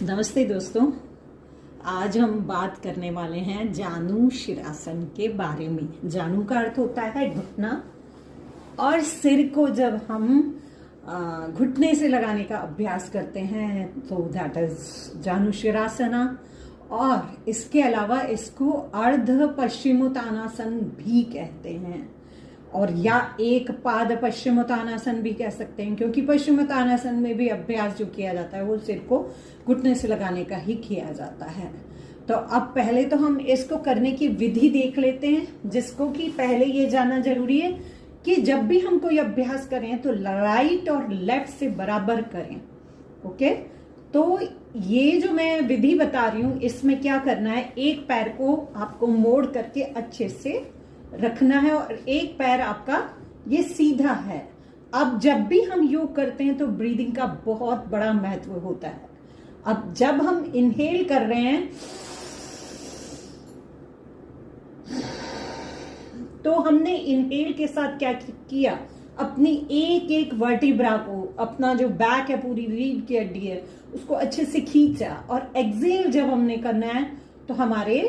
नमस्ते दोस्तों। आज हम बात करने वाले हैं जानु शिरासन के बारे में। जानु का अर्थ होता है घुटना, और सिर को जब हम घुटने से लगाने का अभ्यास करते हैं तो दैट इज जानु शिरासना। और इसके अलावा इसको अर्ध पश्चिमोत्तानासन भी कहते हैं, और या एक पाद पश्चिमोत्तानासन भी कह सकते हैं, क्योंकि पश्चिमोत्तानासन में भी अभ्यास जो किया जाता है वो सिर को घुटने से लगाने का ही किया जाता है। तो अब पहले तो हम इसको करने की विधि देख लेते हैं, जिसको कि पहले ये जानना जरूरी है कि जब भी हम कोई अभ्यास करें तो राइट और लेफ्ट से बराबर करें। ओके, तो ये जो मैं विधि बता रही हूं इसमें क्या करना है, एक पैर को आपको मोड़ करके अच्छे से रखना है और एक पैर आपका ये सीधा है। अब जब भी हम योग करते हैं तो ब्रीदिंग का बहुत बड़ा महत्व होता है। अब जब हम इनहेल कर रहे हैं तो हमने इनहेल के साथ क्या किया, अपनी एक एक वर्टिब्रा को, अपना जो बैक है, पूरी रीढ़ की हड्डी है, उसको अच्छे से खींचा। और एक्सेल जब हमने करना है तो हमारे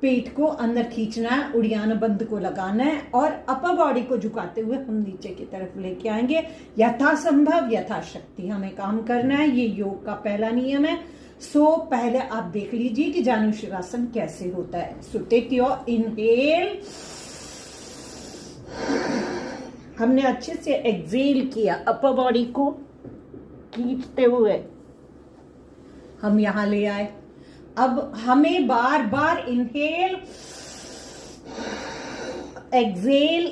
पेट को अंदर खींचना है, उड़ियान बंद को लगाना है, और अपर बॉडी को झुकाते हुए हम नीचे की तरफ लेके आएंगे। यथासंभव यथाशक्ति हमें काम करना है, ये योग का पहला नियम है। सो पहले आप देख लीजिए कि जानु शिरासन कैसे होता है। सो टेक योर इनहेल, हमने अच्छे से एक्सेल किया, अपर बॉडी को खींचते हुए हम यहां ले आए। अब हमें बार बार इनहेल एक्सेल,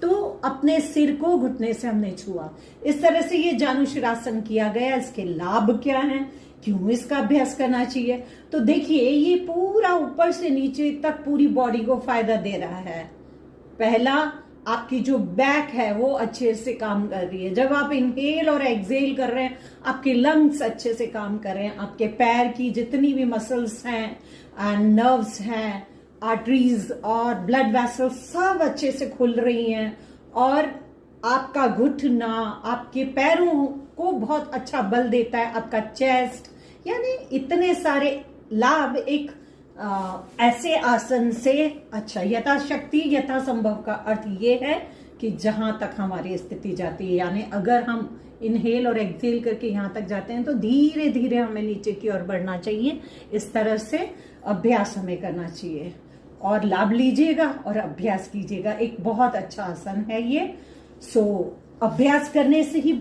तो अपने सिर को घुटने से हमने छुआ। इस तरह से ये जानु शिरासन किया गया। इसके लाभ क्या हैं, क्यों इसका अभ्यास करना चाहिए, तो देखिए ये पूरा ऊपर से नीचे तक पूरी बॉडी को फायदा दे रहा है। पहला, आपकी जो बैक है वो अच्छे से काम कर रही है। जब आप इनहेल और एक्सेल कर रहे हैं आपके लंग्स अच्छे से काम कर रहे हैं, आपके पैर की जितनी भी मसल्स हैं एंड नर्व्स हैं, आर्टरीज और ब्लड वेसल्स सब अच्छे से खुल रही हैं, और आपका घुटना आपके पैरों को बहुत अच्छा बल देता है, आपका चेस्ट, यानी इतने सारे लाभ एक ऐसे आसन से। अच्छा, यथाशक्ति यथासंभव का अर्थ ये है कि जहां तक हमारी स्थिति जाती है, यानी अगर हम इनहेल और एक्सेल करके यहां तक जाते हैं तो धीरे धीरे हमें नीचे की ओर बढ़ना चाहिए। इस तरह से अभ्यास हमें करना चाहिए, और लाभ लीजिएगा और अभ्यास कीजिएगा। एक बहुत अच्छा आसन है ये। सो अभ्यास करने से ही